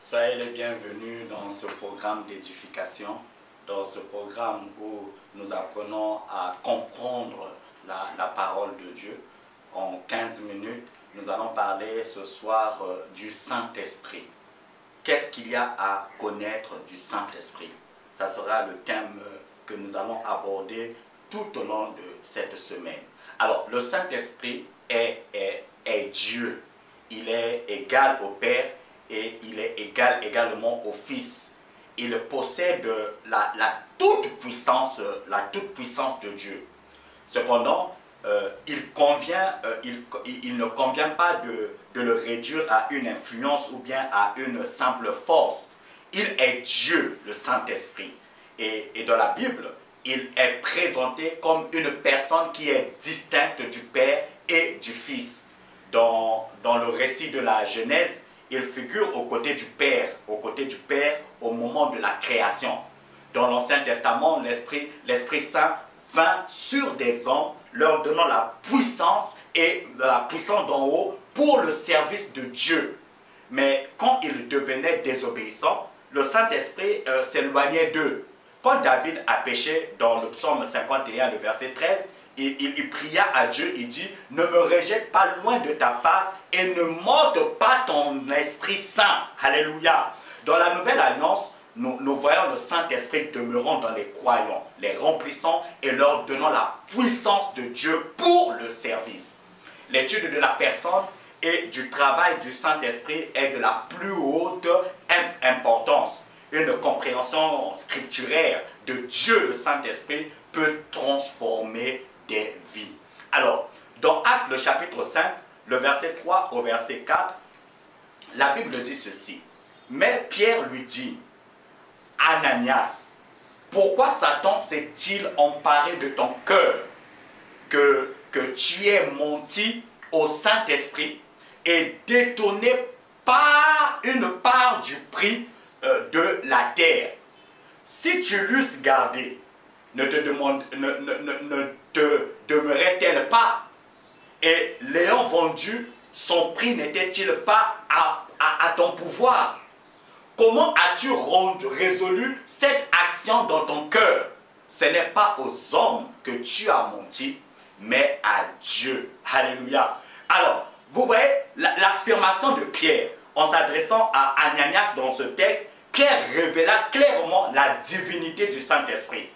Soyez les bienvenus dans ce programme d'édification, dans ce programme où nous apprenons à comprendre la parole de Dieu. En 15 minutes, nous allons parler ce soir du Saint-Esprit. Qu'est-ce qu'il y a à connaître du Saint-Esprit? Ça sera le thème que nous allons aborder tout au long de cette semaine. Alors, le Saint-Esprit est Dieu. Il est égal au Père et il est égal également au Fils. Il possède la toute-puissance de Dieu. Cependant, il ne convient pas de le réduire à une influence ou bien à une simple force. Il est Dieu, le Saint-Esprit. Et dans la Bible, il est présenté comme une personne qui est distincte du Père et du Fils. Dans le récit de la Genèse, il figure aux côtés du Père au moment de la création. Dans l'Ancien Testament, l'Esprit Saint vint sur des hommes, leur donnant la puissance et la puissance d'en haut pour le service de Dieu. Mais quand ils devenaient désobéissants, le Saint-Esprit s'éloignait d'eux. Quand David a péché dans le psaume 51, le verset 13, il pria à Dieu, il dit « Ne me rejette pas loin de ta face et ne m'ôte pas ton Esprit Saint. » Alléluia. Dans la Nouvelle Alliance, nous voyons le Saint-Esprit demeurant dans les croyants, les remplissant et leur donnant la puissance de Dieu pour le service. L'étude de la personne et du travail du Saint-Esprit est de la plus haute importance. Une compréhension scripturaire de Dieu le Saint-Esprit peut transformer des vies. Alors, dans Actes le chapitre 5, le verset 3 au verset 4, la Bible dit ceci. Mais Pierre lui dit, Ananias, pourquoi Satan s'est-il emparé de ton cœur que tu aies menti au Saint-Esprit et détourné par une part du prix de la terre? Si tu l'eusses gardé, ne te demeurait-elle pas? Et l'ayant vendu, son prix n'était-il pas à ton pouvoir? Comment as-tu résolu cette action dans ton cœur? Ce n'est pas aux hommes que tu as menti, mais à Dieu. Alléluia. Alors, vous voyez l'affirmation de Pierre en s'adressant à Ananias dans ce texte. Pierre révéla clairement la divinité du Saint-Esprit.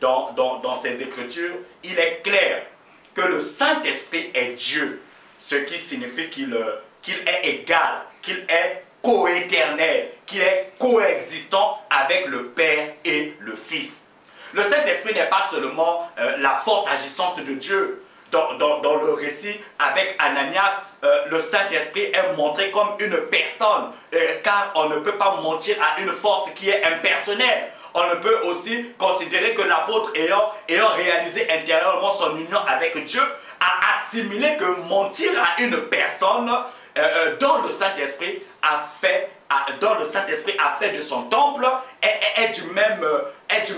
Dans ses Écritures, il est clair que le Saint-Esprit est Dieu, ce qui signifie qu'il est égal, qu'il est coéternel, qu'il est coexistant avec le Père et le Fils. Le Saint-Esprit n'est pas seulement la force agissante de Dieu. Dans le récit avec Ananias, le Saint-Esprit est montré comme une personne, car on ne peut pas mentir à une force qui est impersonnelle. On ne peut aussi considérer que l'apôtre ayant réalisé intérieurement son union avec Dieu, a assimilé que mentir à une personne dont le Saint-Esprit a fait de son temple est du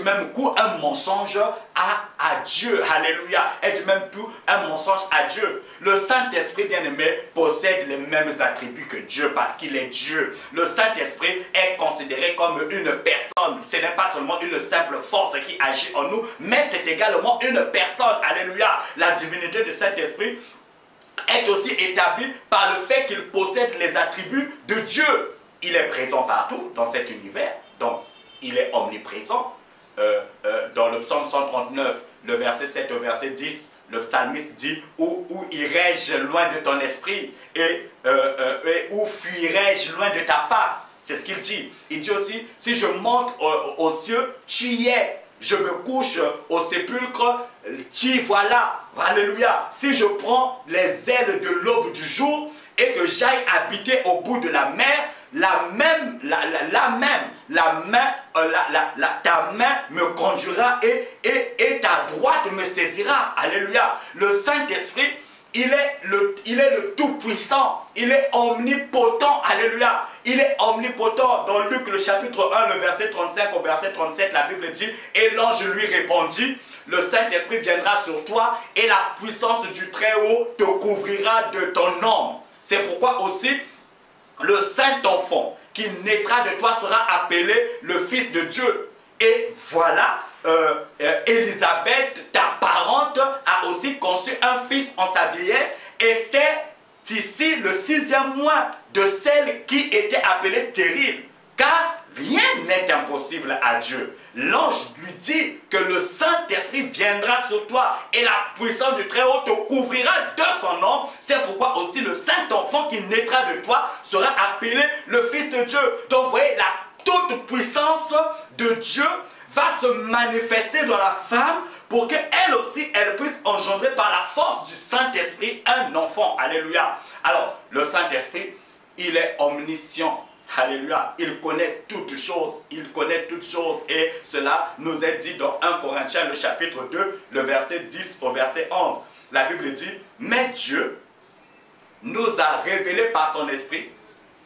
même coup un mensonge à Dieu. Alléluia. Est du même coup un mensonge à Dieu. Le Saint-Esprit, bien-aimé, possède les mêmes attributs que Dieu parce qu'il est Dieu. Le Saint-Esprit est considéré comme une personne. Ce n'est pas seulement une simple force qui agit en nous, mais c'est également une personne. Alléluia. La divinité du Saint-Esprit est aussi établi par le fait qu'il possède les attributs de Dieu. Il est présent partout dans cet univers, donc il est omniprésent. Dans le psaume 139, le verset 7 au verset 10, le psalmiste dit « Où irai-je loin de ton esprit et où fuirai-je loin de ta face ?» C'est ce qu'il dit. Il dit aussi « Si je monte aux cieux, tu y es. Je me couche au sépulcre, tu y vois là. » Alléluia. Si je prends les ailes de l'aube du jour et que j'aille habiter au bout de la mer, ta main me conduira et ta droite me saisira. Alléluia. Le Saint-Esprit, il est le Tout-Puissant. Il est omnipotent. Alléluia. Il est omnipotent. Dans Luc le chapitre 1, le verset 35 au verset 37, la Bible dit « Et l'ange lui répondit, le Saint-Esprit viendra sur toi et la puissance du Très-Haut te couvrira de ton ombre. » C'est pourquoi aussi le Saint-Enfant qui naîtra de toi sera appelé le Fils de Dieu. Et voilà, Élisabeth, ta parente, a aussi conçu un fils en sa vieillesse, et c'est ici le 6e mois de celle qui était appelée stérile, car rien n'est impossible à Dieu. L'ange lui dit que le Saint-Esprit viendra sur toi et la puissance du Très-Haut te couvrira de son nom. C'est pourquoi aussi le Saint-Enfant qui naîtra de toi sera appelé le Fils de Dieu. Donc vous voyez, la toute puissance de Dieu va se manifester dans la femme pour qu'elle aussi, elle puisse engendrer par la force du Saint-Esprit un enfant. Alléluia. Alors, le Saint-Esprit, il est omniscient. Alléluia. Il connaît toutes choses. Il connaît toutes choses. Et cela nous est dit dans 1 Corinthiens, le chapitre 2, le verset 10 au verset 11. La Bible dit, mais Dieu nous a révélé par son Esprit,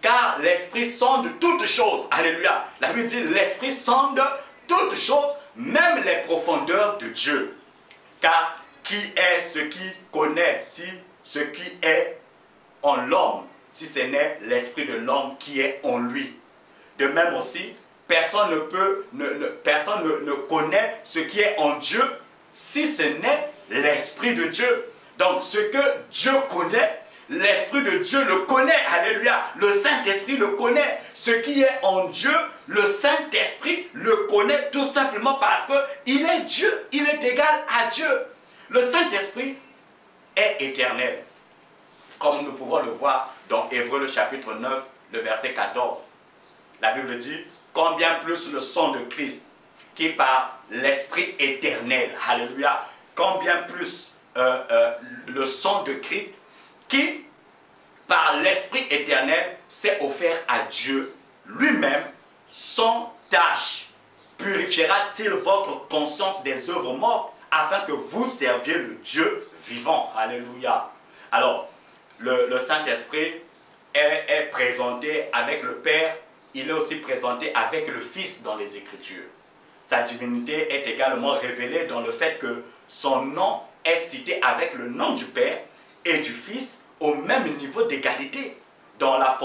car l'Esprit sonde toutes choses. Alléluia. La Bible dit, l'Esprit sonde toutes choses, même les profondeurs de Dieu. Car qui est ce qui connaît si ce qui est en l'homme, si ce n'est l'esprit de l'homme qui est en lui. De même aussi, personne ne connaît ce qui est en Dieu si ce n'est l'esprit de Dieu. Donc ce que Dieu connaît, l'Esprit de Dieu le connaît, alléluia. Le Saint-Esprit le connaît. Ce qui est en Dieu, le Saint-Esprit le connaît tout simplement parce qu'il est Dieu, il est égal à Dieu. Le Saint-Esprit est éternel, comme nous pouvons le voir dans Hébreux le chapitre 9, le verset 14. La Bible dit, combien plus le sang de Christ, qui par l'Esprit éternel, alléluia, combien plus le sang de Christ, qui, par l'Esprit éternel, s'est offert à Dieu lui-même sans tâche. Purifiera-t-il votre conscience des œuvres mortes afin que vous serviez le Dieu vivant? Alléluia. Alors, le Saint-Esprit est présenté avec le Père, il est aussi présenté avec le Fils dans les Écritures. Sa divinité est également révélée dans le fait que son nom est cité avec le nom du Père et du Fils au même niveau d'égalité. Dans la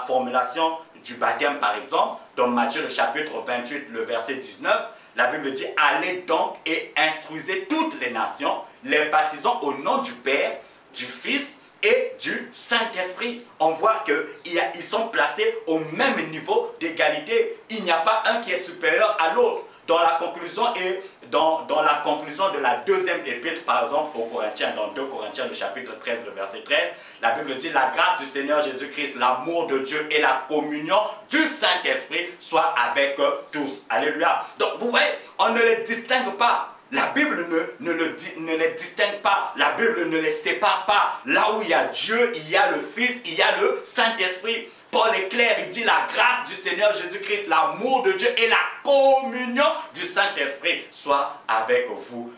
formulation du baptême par exemple, dans Matthieu le chapitre 28, le verset 19, la Bible dit, allez donc et instruisez toutes les nations, les baptisant au nom du Père, du Fils et du Saint-Esprit. On voit qu'ils sont placés au même niveau d'égalité. Il n'y a pas un qui est supérieur à l'autre. Dans la conclusion et dans la conclusion de la deuxième épître, par exemple, aux Corinthiens, dans 2 Corinthiens, le chapitre 13, le verset 13, la Bible dit, la grâce du Seigneur Jésus-Christ, l'amour de Dieu et la communion du Saint-Esprit soient avec tous. Alléluia. Donc, vous voyez, on ne les distingue pas. La Bible ne les distingue pas. La Bible ne les sépare pas. Là où il y a Dieu, il y a le Fils, il y a le Saint-Esprit. Paul est clair, il dit la grâce du Seigneur Jésus-Christ, l'amour de Dieu et la communion du Saint-Esprit soit avec vous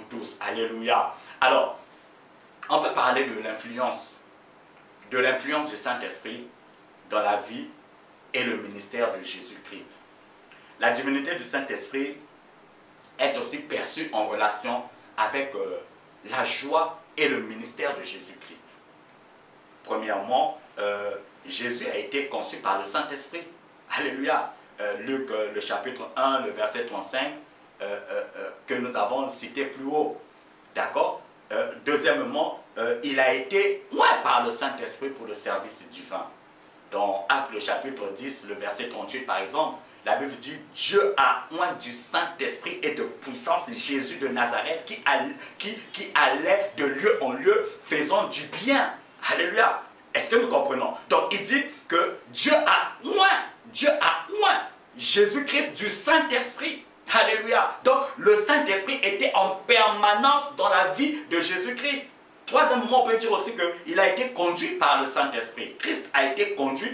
tous. Alléluia. Alors, on peut parler de l'influence du Saint-Esprit dans la vie et le ministère de Jésus-Christ. La divinité du Saint-Esprit est aussi perçue en relation avec la joie et le ministère de Jésus-Christ. Premièrement, Jésus a été conçu par le Saint-Esprit. Alléluia. Luc, le chapitre 1, le verset 35, que nous avons cité plus haut. D'accord. Deuxièmement, il a été oint par le Saint-Esprit pour le service divin. Dans Actes, le chapitre 10, le verset 38, par exemple, la Bible dit, Dieu a oint du Saint-Esprit et de puissance Jésus de Nazareth qui allait de lieu en lieu faisant du bien. Alléluia. Est-ce que nous comprenons? Donc il dit que Dieu a oint Jésus-Christ du Saint-Esprit. Alléluia. Donc le Saint-Esprit était en permanence dans la vie de Jésus-Christ. Troisièmement, on peut dire aussi qu'il a été conduit par le Saint-Esprit. Christ a été conduit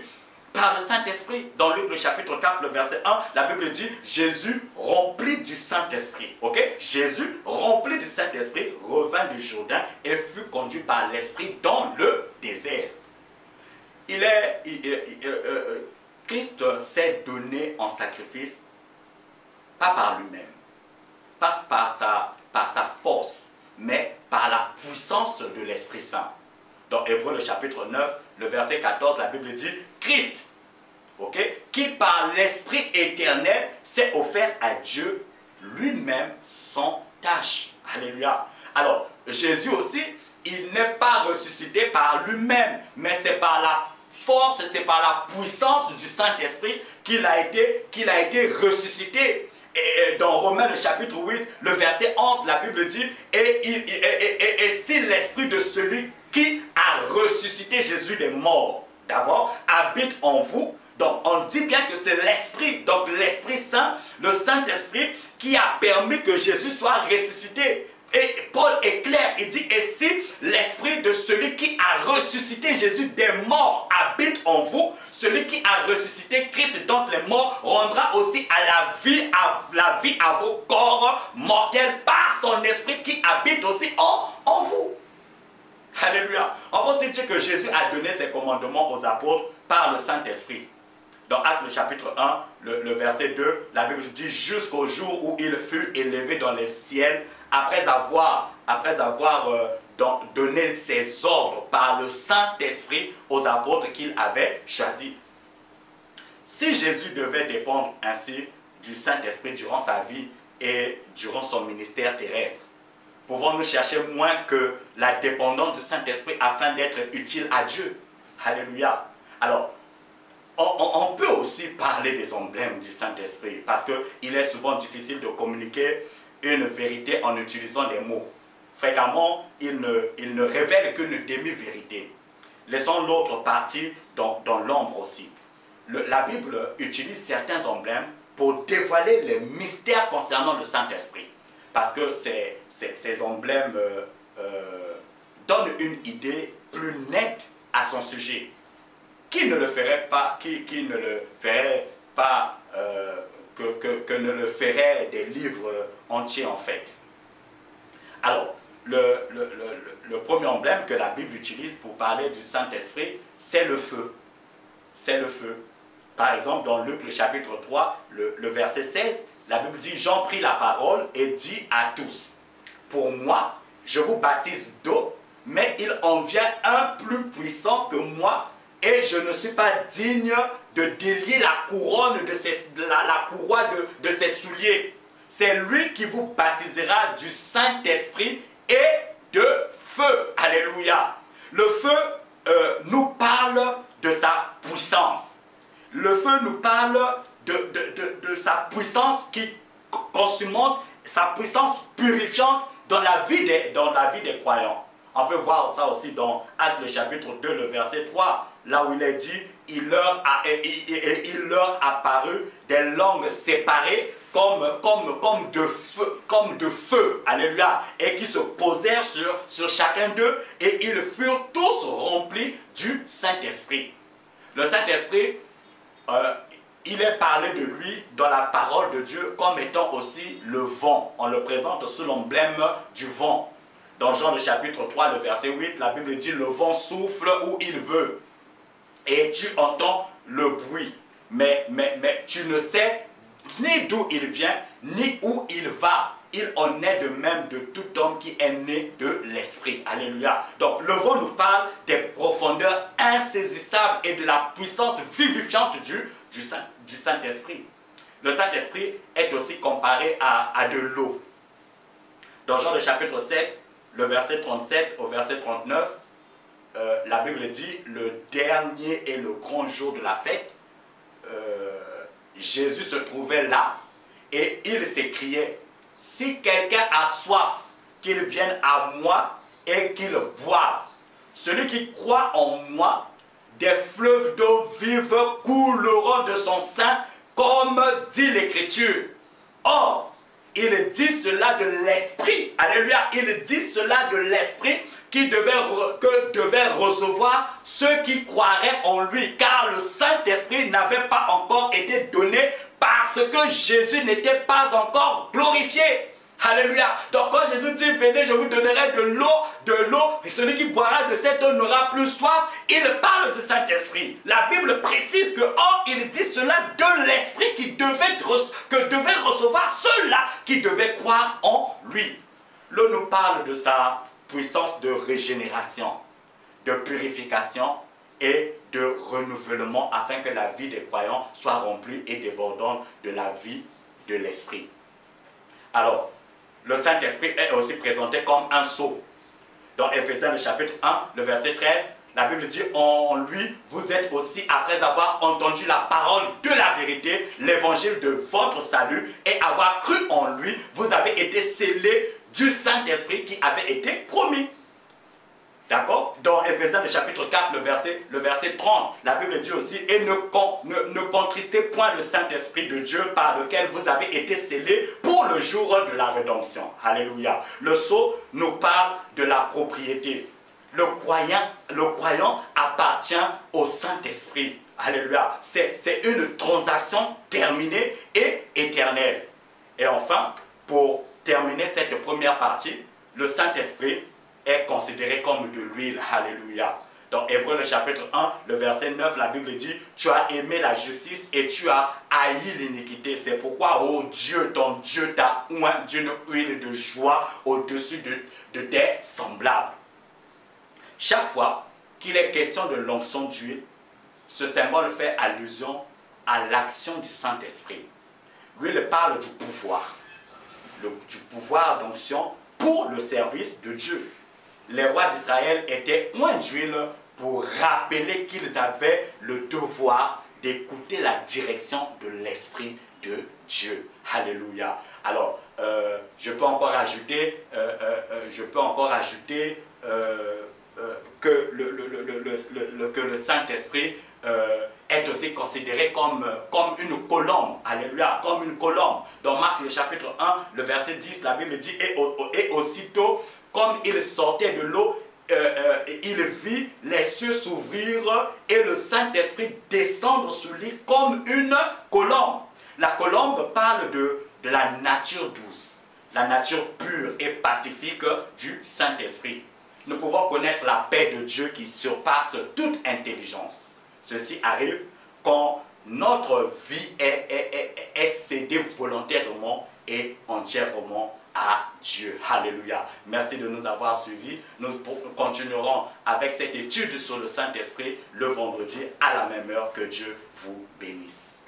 par le Saint-Esprit. Dans Luc le chapitre 4, le verset 1, la Bible dit Jésus rempli du Saint-Esprit. Ok? Jésus rempli du Saint-Esprit revint du Jourdain et fut conduit par l'Esprit dans le désert. Christ s'est donné en sacrifice, pas par lui-même, pas par sa force, mais par la puissance de l'Esprit Saint. Dans Hébreux le chapitre 9, le verset 14, la Bible dit Christ ok, qui par l'Esprit éternel s'est offert à Dieu lui-même sans tâche. Alléluia. Alors, Jésus aussi, il n'est pas ressuscité par lui-même, mais c'est par la force, c'est par la puissance du Saint-Esprit qu'il a été ressuscité. Et dans Romains le chapitre 8, le verset 11, la Bible dit, et si l'esprit de celui qui a ressuscité Jésus des morts, d'abord, habite en vous, donc on dit bien que c'est l'Esprit, donc l'Esprit Saint, le Saint-Esprit, qui a permis que Jésus soit ressuscité. Et Paul est clair, il dit, et si l'Esprit de celui qui a ressuscité Jésus des morts habite en vous, celui qui a ressuscité Christ d'entre les morts rendra aussi à la vie à vos corps mortels par son Esprit qui habite aussi en vous. Alléluia. On peut aussi dire que Jésus a donné ses commandements aux apôtres par le Saint-Esprit. Dans Actes le chapitre 1, le verset 2, la Bible dit jusqu'au jour où il fut élevé dans les ciels après avoir donné ses ordres par le Saint-Esprit aux apôtres qu'il avait choisis. Si Jésus devait dépendre ainsi du Saint-Esprit durant sa vie et durant son ministère terrestre, pouvons-nous chercher moins que la dépendance du Saint-Esprit afin d'être utile à Dieu? Alléluia. Alors, on peut aussi parler des emblèmes du Saint-Esprit parce qu'il est souvent difficile de communiquer une vérité en utilisant des mots. Fréquemment, il ne révèle qu'une demi-vérité. Laissons l'autre partie dans l'ombre aussi. La Bible utilise certains emblèmes pour dévoiler les mystères concernant le Saint-Esprit. Parce que ces emblèmes donnent une idée plus nette à son sujet. Qui ne le ferait pas, que ne le ferait des livres entiers en fait. Alors, le premier emblème que la Bible utilise pour parler du Saint-Esprit, c'est le feu. C'est le feu. Par exemple, dans Luc le chapitre 3, le verset 16, la Bible dit, Jean prit la parole et dit à tous, pour moi, je vous baptise d'eau, mais il en vient un plus puissant que moi, et je ne suis pas digne de délier la couronne la courroie de ses souliers. C'est lui qui vous baptisera du Saint-Esprit et de feu. Alléluia. Le feu nous parle de sa puissance. Le feu nous parle de sa puissance qui consumante, sa puissance purifiante dans la vie des croyants. On peut voir ça aussi dans Actes le chapitre 2, le verset 3, là où il est dit, il leur apparut des langues séparées comme de feu, alléluia, et qui se posèrent sur chacun d'eux, et ils furent tous remplis du Saint-Esprit. Le Saint-Esprit, il est parlé de lui dans la parole de Dieu comme étant aussi le vent. On le présente sous l'emblème du vent. Dans Jean le chapitre 3, le verset 8, la Bible dit, le vent souffle où il veut. Et tu entends le bruit, mais tu ne sais ni d'où il vient, ni où il va. Il en est de même de tout homme qui est né de l'Esprit. Alléluia. Donc le vent nous parle des profondeurs insaisissables et de la puissance vivifiante du Saint-Esprit. Le Saint-Esprit est aussi comparé à de l'eau. Dans Jean le chapitre 7, le verset 37 au verset 39, la Bible dit, le dernier et le grand jour de la fête, Jésus se trouvait là et il s'écriait, si quelqu'un a soif, qu'il vienne à moi et qu'il boive. Celui qui croit en moi, des fleuves d'eau vive couleront de son sein, comme dit l'Écriture. Or, il dit cela de l'Esprit. Alléluia. Il dit cela de l'Esprit que devaient recevoir ceux qui croiraient en lui. Car le Saint-Esprit n'avait pas encore été donné parce que Jésus n'était pas encore glorifié. Alléluia. Donc quand Jésus dit, venez, je vous donnerai de l'eau, et celui qui boira de cette eau n'aura plus soif, il parle du Saint-Esprit. La Bible précise que, or, il dit cela de l'Esprit que devait recevoir ceux-là qui devaient croire en lui. L'eau nous parle de sa puissance de régénération, de purification et de renouvellement afin que la vie des croyants soit remplie et débordante de la vie de l'Esprit. Alors, le Saint-Esprit est aussi présenté comme un sceau. Dans Éphésiens le chapitre 1, le verset 13, la Bible dit, en lui, vous êtes aussi, après avoir entendu la parole de la vérité, l'évangile de votre salut, et avoir cru en lui, vous avez été scellés du Saint-Esprit qui avait été promis. D'accord? Dans Éphésiens le chapitre 4, le verset 30, la Bible dit aussi, et ne contristez point le Saint-Esprit de Dieu par lequel vous avez été scellés pour le jour de la rédemption. Alléluia. Le sceau nous parle de la propriété. Le croyant appartient au Saint-Esprit. Alléluia. C'est une transaction terminée et éternelle. Et enfin, pour terminer cette première partie, le Saint-Esprit est considéré comme de l'huile. Alléluia. Dans Hébreux le chapitre 1, le verset 9, la Bible dit, tu as aimé la justice et tu as haï l'iniquité. C'est pourquoi, oh Dieu, ton Dieu t'a oint d'une huile de joie au-dessus de tes semblables. Chaque fois qu'il est question de l'onction d'huile, ce symbole fait allusion à l'action du Saint-Esprit. L'huile parle du pouvoir d'onction pour le service de Dieu. Les rois d'Israël étaient oints d'huile pour rappeler qu'ils avaient le devoir d'écouter la direction de l'Esprit de Dieu. Alléluia. Alors, je peux encore ajouter que le Saint-Esprit est aussi considéré comme une colombe. Alléluia, comme une colombe. Dans Marc le chapitre 1, le verset 10, la Bible dit, et aussitôt, comme il sortait de l'eau, il vit les cieux s'ouvrir et le Saint-Esprit descendre sur lui comme une colombe. La colombe parle de la nature douce, la nature pure et pacifique du Saint-Esprit. Nous pouvons connaître la paix de Dieu qui surpasse toute intelligence. Ceci arrive quand notre vie est cédée volontairement et entièrement à Dieu. Alléluia. Merci de nous avoir suivis. Nous continuerons avec cette étude sur le Saint-Esprit le vendredi à la même heure. Que Dieu vous bénisse.